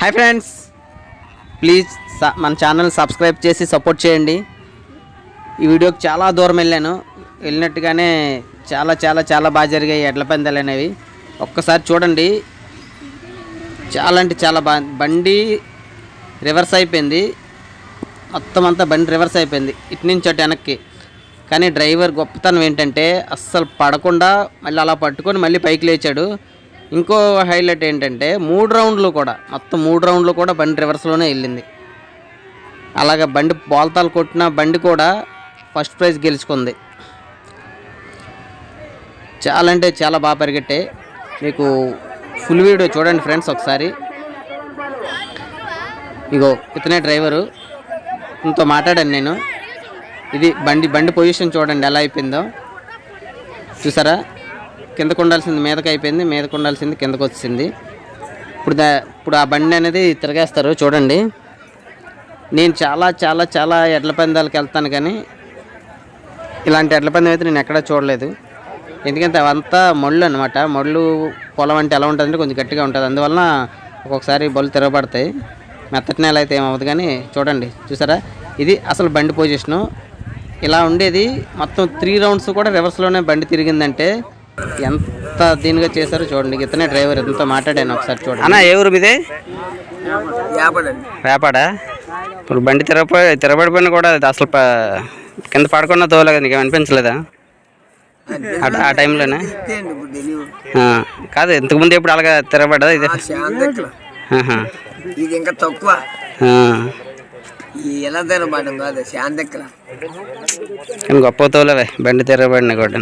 Hi friends, please మన channel subscribe చేసి support చేయండి. ఈ వీడియోకి చాలా దూరం వెళ్ళినట్టుగానే చాలా చాలా చాలా బాగా జరిగాయి ఎడ్ల పందాలు అనేవి. ఒక్కసారి చూడండి, చాలా అంటే చాలా బండి రివర్స్ అయిపోయింది. మొత్తం అంతా బండి రివర్స్ అయిపోయింది ఇటు నుంచి అటు వెనక్కి. కానీ డ్రైవర్ గొప్పతనం ఏంటంటే అస్సలు పడకుండా మళ్ళీ అలా పట్టుకొని మళ్ళీ పైకి లేచాడు. ఇంకో హైలైట్ ఏంటంటే మొత్తం మూడు రౌండ్లు కూడా బండి రివర్స్లోనే వెళ్ళింది. అలాగే బండి బోల్తాలు కొట్టిన బండి కూడా ఫస్ట్ ప్రైజ్ గెలుచుకుంది. చాలా అంటే చాలా బాగా పరిగెట్టాయి. మీకు ఫుల్ వీడియో చూడండి ఫ్రెండ్స్ ఒకసారి. ఇగో ఇతనే డ్రైవరు, ఇంతో మాట్లాడాను నేను. ఇది బండి పొజిషన్ చూడండి ఎలా అయిపోయిందో. చూసారా, కిందకు ఉండాల్సింది మీదకి అయిపోయింది, మీదకు ఉండాల్సింది కిందకు వచ్చింది. ఇప్పుడు ఆ బండి అనేది తిరగేస్తారు చూడండి. నేను చాలా చాలా చాలా ఎడ్ల పందాలకు వెళ్తాను, కానీ ఇలాంటి ఎడ్ల పందెం అయితే నేను ఎక్కడా చూడలేదు. ఎందుకంటే అవంతా మళ్ళు అనమాట. మళ్ళు పొలం అంటే ఎలా ఉంటుందంటే కొంచెం గట్టిగా ఉంటుంది, అందువలన ఒక్కొక్కసారి బళ్ళు తిరగబడతాయి. మెత్తటి నేల అయితే ఏమవుతుంది. కానీ చూడండి, చూసారా, ఇది అసలు బండి పొజిషను ఇలా ఉండేది. మొత్తం 3 రౌండ్స్ కూడా రివర్స్లోనే బండి తిరిగిందంటే ఎంత దీనిగా చేశారో చూడండి. ఇతనే డ్రైవర్, ఎంతో మాట్లాడాను ఒకసారి చూడండి. అన్న ఏ ఊరు మీదే? రేపాడా? ఇప్పుడు బండి తిరగబడిపోయినా కూడా అసలు కింద పడకుండా తోలగా నీకు అనిపించలేదా ఆ టైంలోనే? కాదు, ఇంతకుముందు ఎప్పుడు అలాగా తిరగబడ్డా? ఇదే ఇది ఇంకా తక్కువ. ఎలా తిరగబడడం కాదు, శాంతెక్కల. కానీ గొప్ప తోలవే బండి తిరగబడిన కూడా.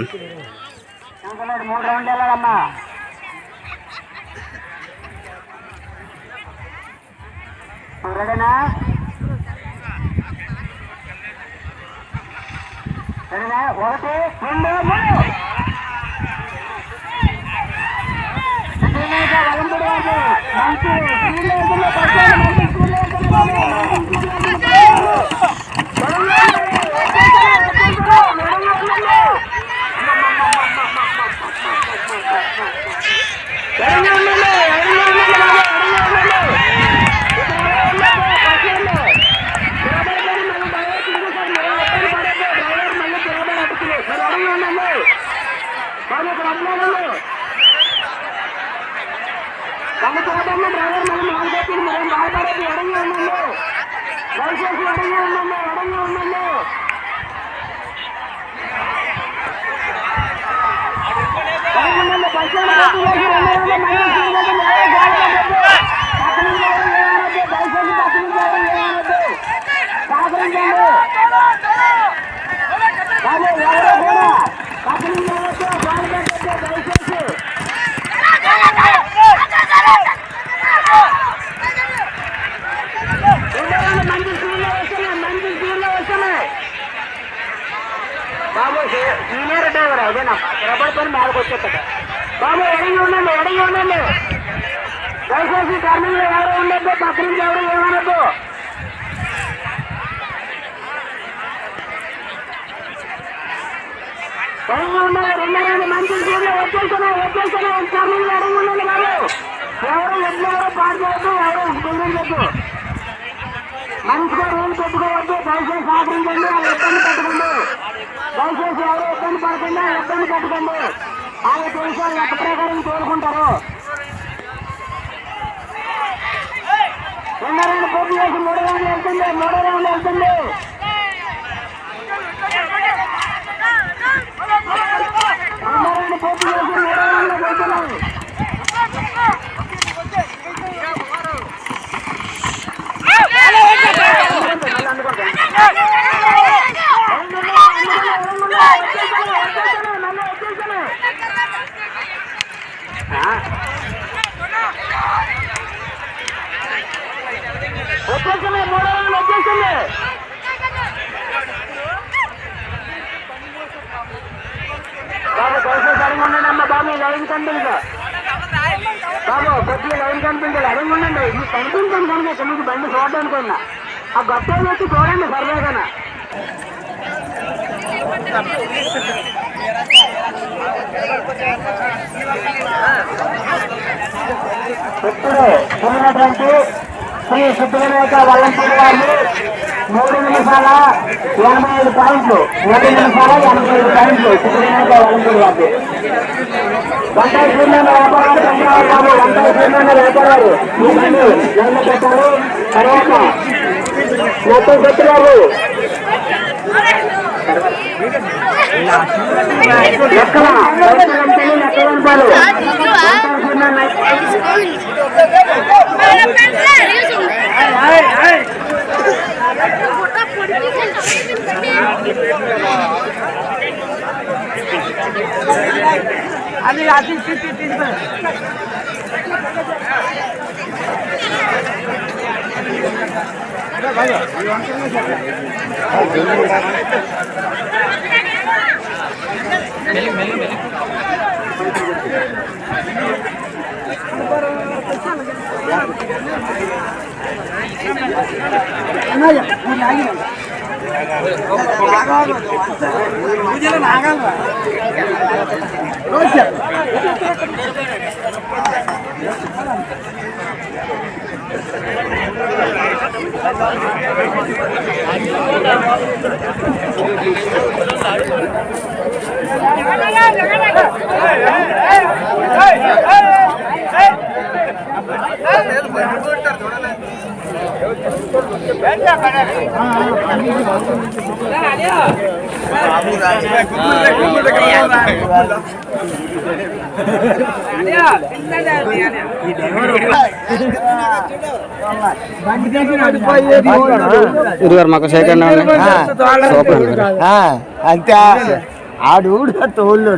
బాబు సీనియర్ డ్రైవర్ అదేనా రబ్బర్ పని బాగా వచ్చేస్తా. బాబు ఎడంగా ఉండండి. దయచేసి టర్నింగ్ ఎవరు ఉండద్దు, పక్క నుంచి ఎవరు ఏమనద్దు. ఎడంగా ఉండాలి. 2 రౌండ్ మంచి స్పీడ్లో వచ్చేస్తున్నాయి. టర్నింగ్ ఎడంగా ఉండండి బాబు. ఎవరు పాడు చేయొద్దు, ఎవరు కుదిరించద్దు. మంచిగా రూల్ పెట్టుకోవద్దు. దయచేసి సహకరించండి, వాళ్ళు ఇబ్బంది పెట్టుకోండి. దయచేసి ఎవరు ఇబ్బంది పడకుండా ఇబ్బంది పెట్టుకోండి. ఆయన దేశాలు లెక్క ప్రకారం కోరుకుంటారు. 2 రౌండ్ పూర్తి చేసి 3 రౌండ్లు వెళ్తుంది. 3 రౌండ్లు వెళ్తుంది. 2 రౌండ్ పూర్తి చేసి 3 రౌండ్లు వెళ్తున్నాయి. వచ్చేసింది 3 రౌండ్లు వచ్చేసింది. బాబు దయచేసి అడిగి ఉండండి అమ్మ. బాబు లైన్ కనిపించదు. బాబు కొద్దిగా లైన్ కనిపించాలి, అడిగి ఉండండి. ఇది కనిపించండి కనుక ఇక్కడ నుంచి బండి చూడడానికి ఆ గొప్పలు వచ్చి చూడండి సర్వేగానే. ఇప్పుడు ఉన్నటువంటి శ్రీ సిద్ధివినాయక వల్లంపూడి వారిని 3 నిమిషాల 85 పాయింట్లు 3 నిమిషాల 85 పాయింట్లు సిద్ధివినాయక వల్లంపూడి వారిని. వంకాయ సూర్యనారాయణ వ్యాపారాలు చంద్రబాబు బాబు వంకాయ సూర్యనారాయణ వ్యాపారాలు ఈ బండి లైన్లో పెట్టారు. తర్వాత మొత్తం సత్యబాబు లెక్కల అది ఇరుగారు మాకు సెకండ్ అంతే ఆడు తోళ్ళు